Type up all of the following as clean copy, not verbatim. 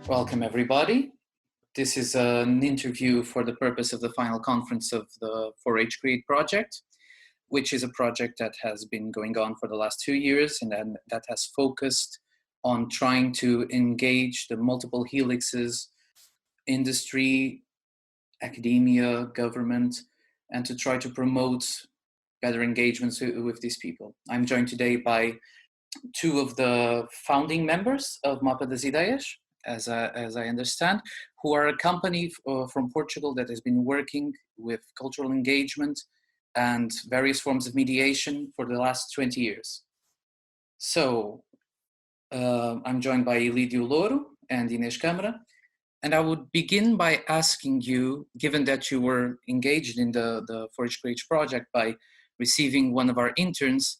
Welcome, everybody. This is an interview for the purpose of the final conference of the 4H Create project, which is a project that has been going on for the last 2 years and that has focused on trying to engage the multiple helixes, industry, academia, government, and to try to promote better engagements with these people. I'm joined today by two of the founding members of Mapa das Ideias, as I understand, who are a company from Portugal that has been working with cultural engagement and various forms of mediation for the last 20 years. So I'm joined by Ilídio, Louro, and Inês, Câmara. And I would begin by asking you, given that you were engaged in the 4H Create project by receiving one of our interns,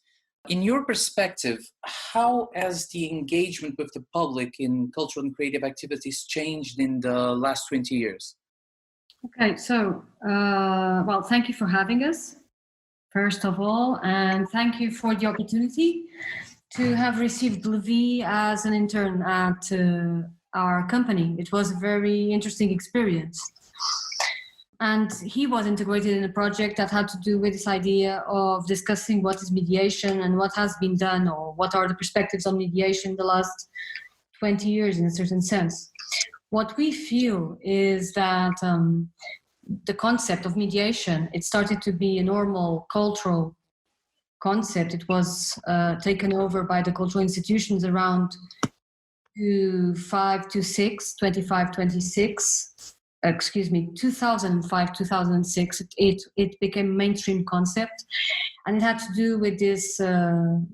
in your perspective, how has the engagement with the public in cultural and creative activities changed in the last 20 years? Okay, so, well, thank you for having us, first of all, and thank you for the opportunity to have received Levi as an intern at our company. It was a very interesting experience. And he was integrated in a project that had to do with this idea of discussing what is mediation and what has been done, or what are the perspectives on mediation in the last 20 years in a certain sense. What we feel is that the concept of mediation, it started to be a normal cultural concept. It was taken over by the cultural institutions around 2005, 2006, it became a mainstream concept, and it had to do with this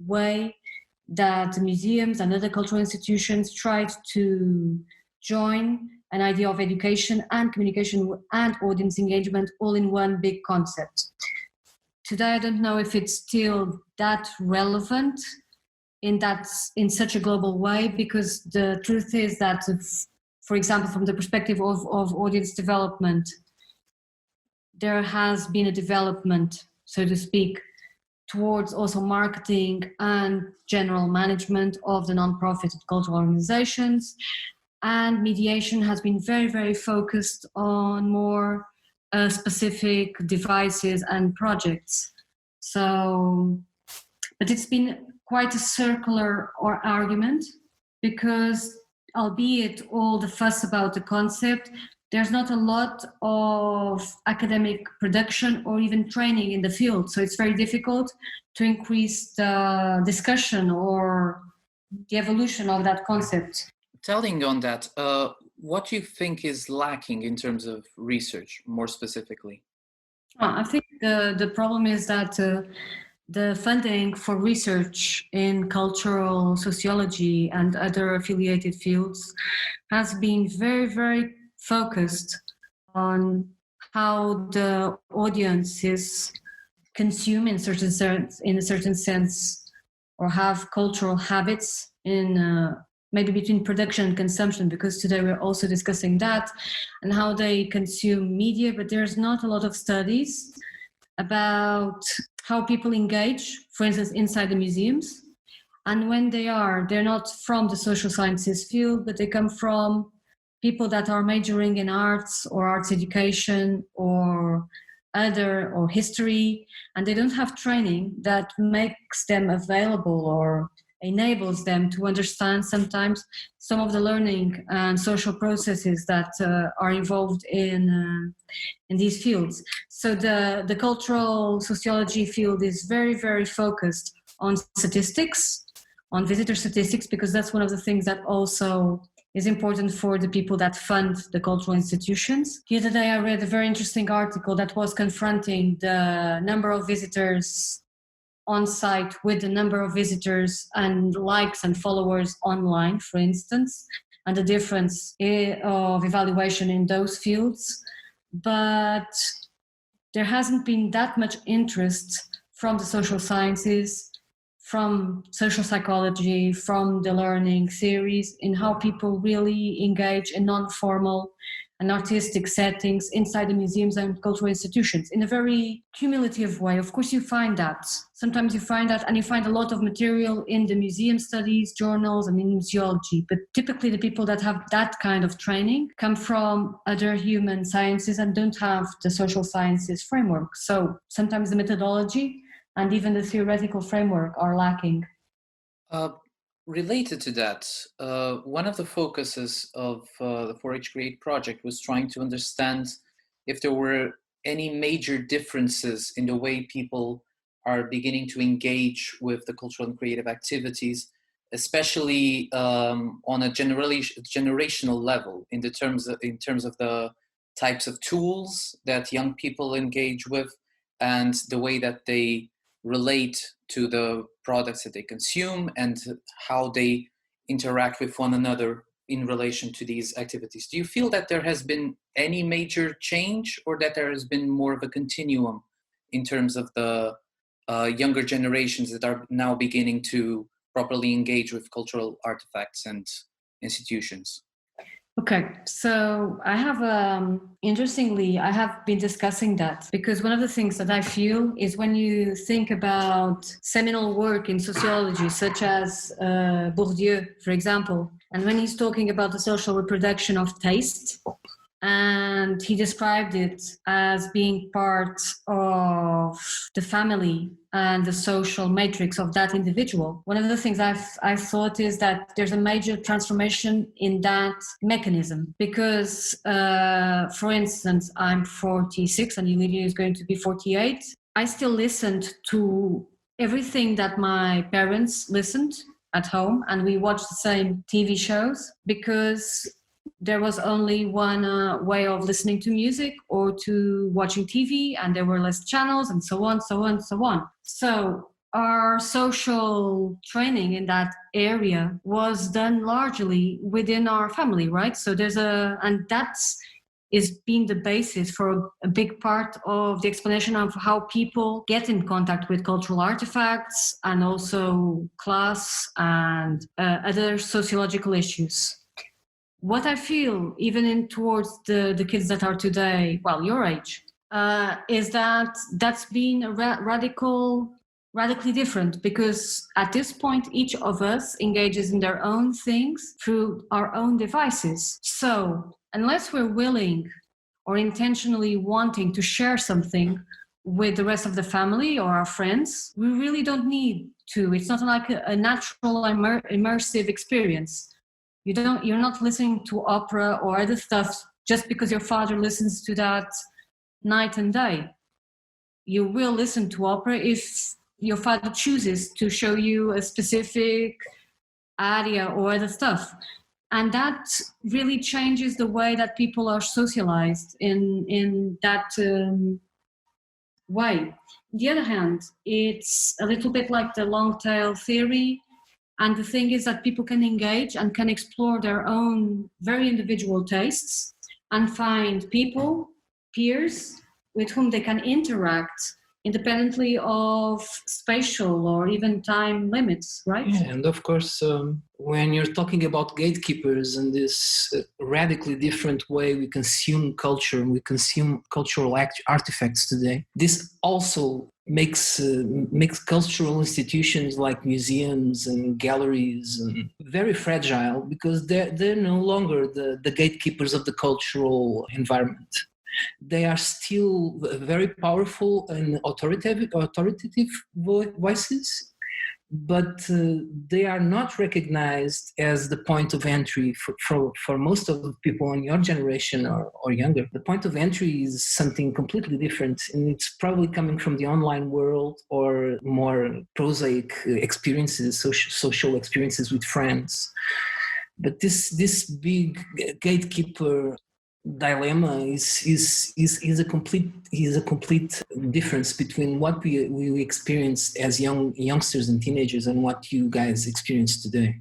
way that museums and other cultural institutions tried to join an idea of education and communication and audience engagement all in one big concept. Today, I don't know if it's still that relevant in such a global way, because the truth is that, for example, from the perspective of audience development, there has been a development, so to speak, towards also marketing and general management of the non-profit and cultural organizations. And mediation has been very, very focused on more specific devices and projects. So, but it's been quite a circular argument, because albeit all the fuss about the concept, there's not a lot of academic production or even training in the field. So it's very difficult to increase the discussion or the evolution of that concept. Telling on that, what do you think is lacking in terms of research, more specifically? I think the problem is that the funding for research in cultural sociology and other affiliated fields has been very, very focused on how the audiences consume in a certain sense, or have cultural habits in maybe between production and consumption, because today we're also discussing that, and how they consume media, but there's not a lot of studies about how people engage, for instance, inside the museums. And when they're not from the social sciences field, but they come from people that are majoring in arts or arts education or history, and they don't have training that makes them available or enables them to understand sometimes some of the learning and social processes that are involved in these fields. So the cultural sociology field is very, very focused on statistics, on visitor statistics, because that's one of the things that also is important for the people that fund the cultural institutions. The other day I read a very interesting article that was confronting the number of visitors on site with the number of visitors and likes and followers online, for instance, and the difference of evaluation in those fields. But there hasn't been that much interest from the social sciences, from social psychology, from the learning theories, in how people really engage in non-formal and artistic settings inside the museums and cultural institutions in a very cumulative way. Of course, you find that. Sometimes you find that, and you find a lot of material in the museum studies, journals, and in museology. But typically the people that have that kind of training come from other human sciences and don't have the social sciences framework. So sometimes the methodology and even the theoretical framework are lacking. Related to that, one of the focuses of the 4-H Create project was trying to understand if there were any major differences in the way people are beginning to engage with the cultural and creative activities, especially on a generational level, in terms of the types of tools that young people engage with and the way that they relate to the products that they consume and how they interact with one another in relation to these activities. Do you feel that there has been any major change, or that there has been more of a continuum in terms of the younger generations that are now beginning to properly engage with cultural artifacts and institutions? Okay, so I have, interestingly, I have been discussing that because one of the things that I feel is when you think about seminal work in sociology, such as Bourdieu, for example, and when he's talking about the social reproduction of taste, and he described it as being part of the family and the social matrix of that individual. One of the things I've thought is that there's a major transformation in that mechanism because, for instance, I'm 46 and Ilídio is going to be 48. I still listened to everything that my parents listened at home, and we watched the same TV shows because there was only one way of listening to music or to watching TV, and there were less channels and so on, so on, so on. So our social training in that area was done largely within our family, right? So and that's is being the basis for a big part of the explanation of how people get in contact with cultural artifacts and also class and other sociological issues. What I feel, even towards the kids that are today, well, your age, is that that's been radically different because at this point, each of us engages in their own things through our own devices. So unless we're willing or intentionally wanting to share something with the rest of the family or our friends, we really don't need to. It's not like a natural immersive experience. You're not listening to opera or other stuff just because your father listens to that night and day. You will listen to opera if your father chooses to show you a specific aria or other stuff. And that really changes the way that people are socialized in that way. On the other hand, it's a little bit like the long tail theory. And the thing is that people can engage and can explore their own very individual tastes and find people, peers, with whom they can interact independently of spatial or even time limits, right? Yeah, and of course, when you're talking about gatekeepers and this radically different way we consume culture and we consume cultural artifacts today, this also makes cultural institutions like museums and galleries very fragile because they're no longer the gatekeepers of the cultural environment. They are still very powerful and authoritative voices, but they are not recognized as the point of entry for most of the people in your generation or younger. The point of entry is something completely different, and it's probably coming from the online world or more prosaic experiences, social experiences with friends. But this big gatekeeper dilemma is a complete difference between what we experienced as youngsters and teenagers and what you guys experience today.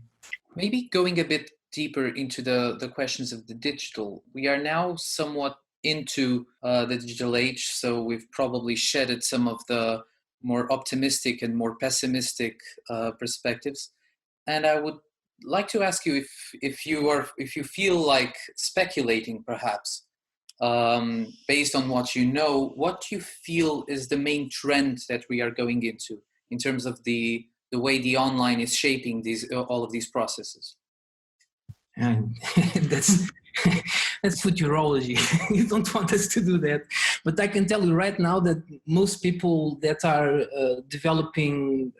Maybe going a bit deeper into the questions of the digital, we are now somewhat into the digital age, so we've probably shedded some of the more optimistic and more pessimistic perspectives, and I would like to ask you if you feel like speculating perhaps based on what you know, what do you feel is the main trend that we are going into in terms of the way the online is shaping all of these processes? And that's futurology. You don't want us to do that, but I can tell you right now that most people that are developing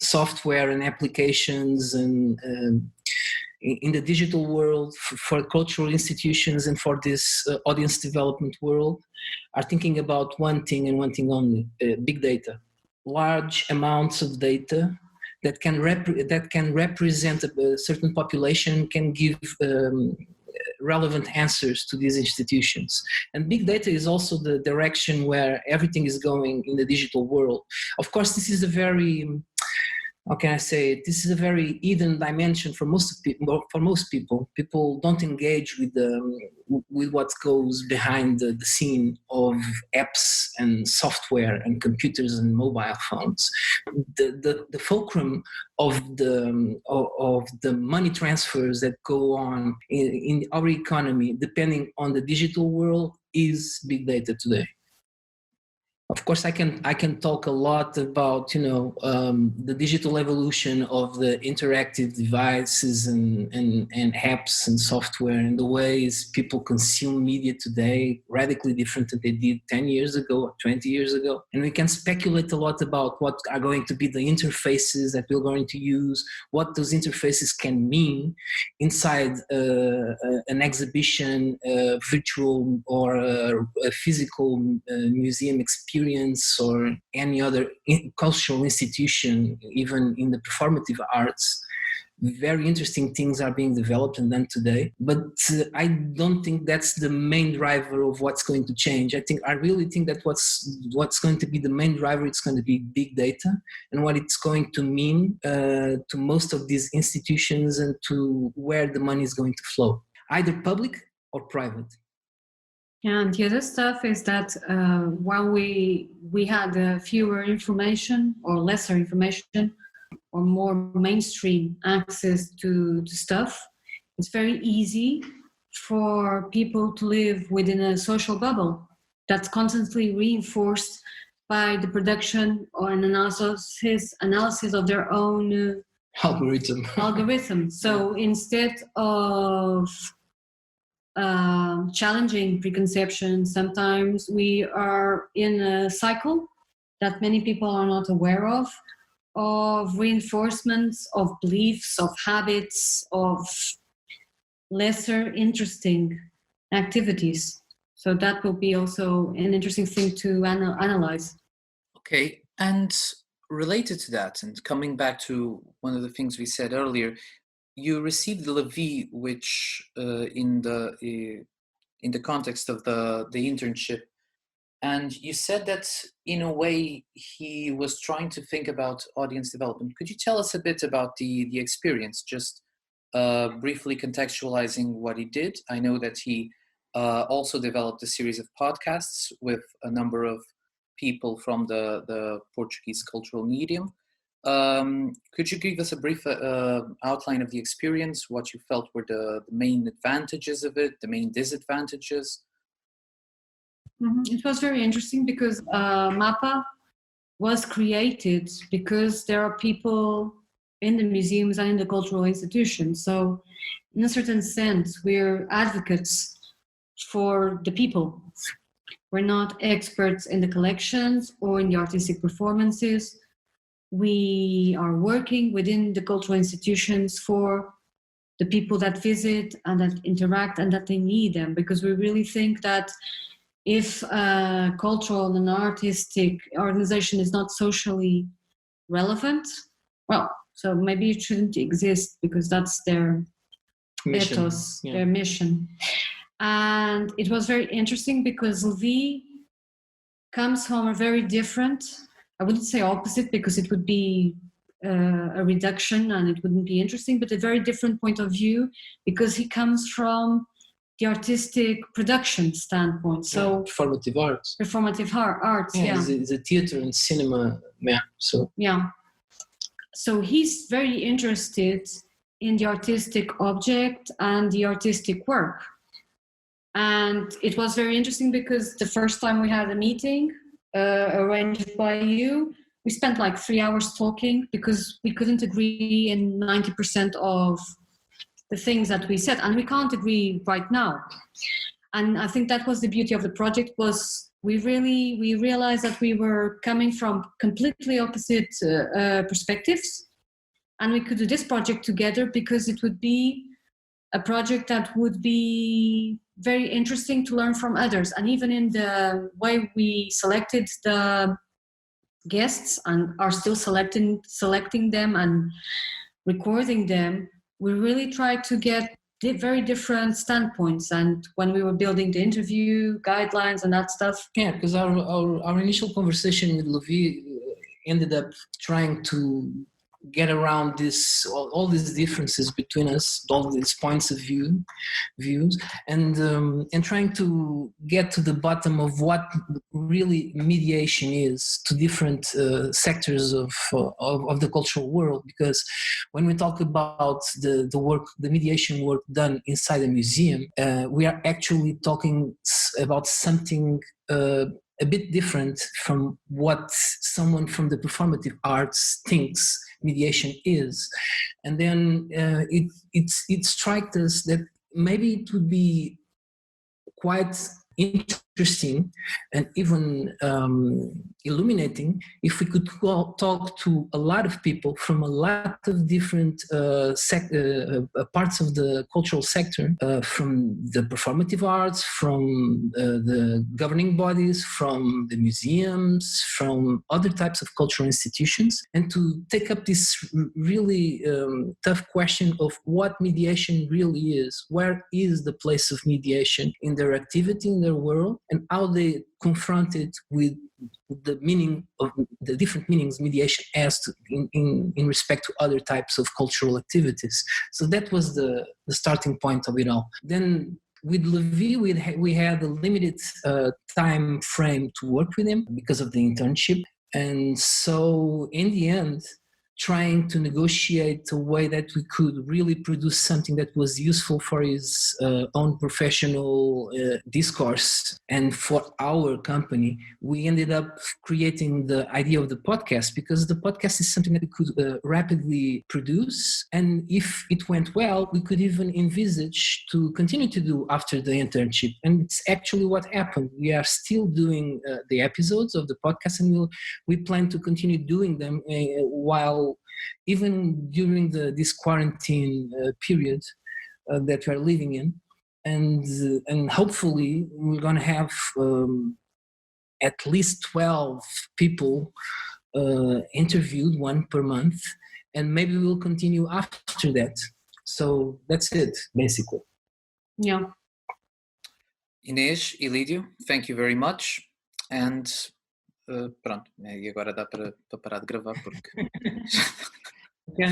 software and applications and in the digital world for cultural institutions and for this audience development world are thinking about one thing and one thing only: big data, large amounts of data that can represent a certain population, can give relevant answers to these institutions. And big data is also the direction where everything is going in the digital world. Of course, this is a very, how can I say it? This is a very hidden dimension for most people. People don't engage with what goes behind the scene of apps and software and computers and mobile phones. The fulcrum of the money transfers that go on in our economy, depending on the digital world, is big data today. Of course, I can talk a lot about the digital evolution of the interactive devices and apps and software and the ways people consume media today, radically different than they did 10 years ago or 20 years ago. And we can speculate a lot about what are going to be the interfaces that we're going to use, what those interfaces can mean inside an exhibition, virtual or a physical museum experience, or any other cultural institution, even in the performative arts. Very interesting things are being developed and done today, but I don't think that's the main driver of what's going to change. I really think that what's going to be the main driver, it's going to be big data and what it's going to mean to most of these institutions and to where the money is going to flow, either public or private. And the other stuff is that while we had fewer information or lesser information or more mainstream access to stuff, it's very easy for people to live within a social bubble that's constantly reinforced by the production or an analysis of their own algorithm. So instead of challenging preconceptions, sometimes we are in a cycle that many people are not aware of reinforcements of beliefs, of habits, of lesser interesting activities. So that will be also an interesting thing to analyze. Okay, and related to that, and coming back to one of the things we said earlier, you received the Levy, which in the context of the internship, and you said that in a way he was trying to think about audience development. Could you tell us a bit about the experience, just briefly contextualizing what he did? I know that he also developed a series of podcasts with a number of people from the Portuguese cultural medium. Could you give us a brief outline of the experience, what you felt were the main advantages of it, the main disadvantages? It was very interesting because Mapa was created because there are people in the museums and in the cultural institutions. So in a certain sense, we're advocates for the people. We're not experts in the collections or in the artistic performances. We are working within the cultural institutions for the people that visit and that interact and that they need them, because we really think that if a cultural and artistic organization is not socially relevant, well, so maybe it shouldn't exist, because that's their mission. ethos, their mission. And it was very interesting because Levy comes from a very different, I wouldn't say opposite because it would be a reduction and it wouldn't be interesting, but a very different point of view, because he comes from the artistic production standpoint. So performative arts. Performative arts, yeah. It's a theater and cinema man. So he's very interested in the artistic object and the artistic work. And it was very interesting because the first time we had a meeting arranged by you, we spent like 3 hours talking because we couldn't agree in 90% of the things that we said, and we can't agree right now. And I think that was the beauty of the project, was we realized that we were coming from completely opposite perspectives, and we could do this project together because it would be a project that would be very interesting to learn from others. And even in the way we selected the guests and are still selecting them and recording them, we really tried to get very different standpoints. And when we were building the interview guidelines and that stuff. Yeah, because our initial conversation with Levi ended up trying to get around all these differences between us, all these points of views, and trying to get to the bottom of what really mediation is to different sectors of the cultural world. Because when we talk about the mediation work done inside a museum, we are actually talking about something a bit different from what someone from the performative arts thinks mediation is. And then it struck us that maybe it would be quite interesting and even illuminating if we could talk to a lot of people from a lot of different parts of the cultural sector, from the performative arts, from the governing bodies, from the museums, from other types of cultural institutions, and to take up this really tough question of what mediation really is. Where is the place of mediation in their activity, in their world, and how they confront it with the meaning of the different meanings mediation has in respect to other types of cultural activities. So that was the starting point of it all. Then with Levi, we had a limited time frame to work with him because of the internship. And so in the end, trying to negotiate a way that we could really produce something that was useful for his own professional discourse and for our company, we ended up creating the idea of the podcast, because the podcast is something that we could rapidly produce. And if it went well, we could even envisage to continue to do after the internship. And it's actually what happened. We are still doing the episodes of the podcast, and we plan to continue doing them while even during this quarantine period that we are living in, and hopefully we're going to have at least 12 people interviewed, one per month, and maybe we'll continue after that. So that's it, basically. Yeah. Inês, Ilídio, thank you very much. And pronto, e agora dá para parar de gravar porque... Okay.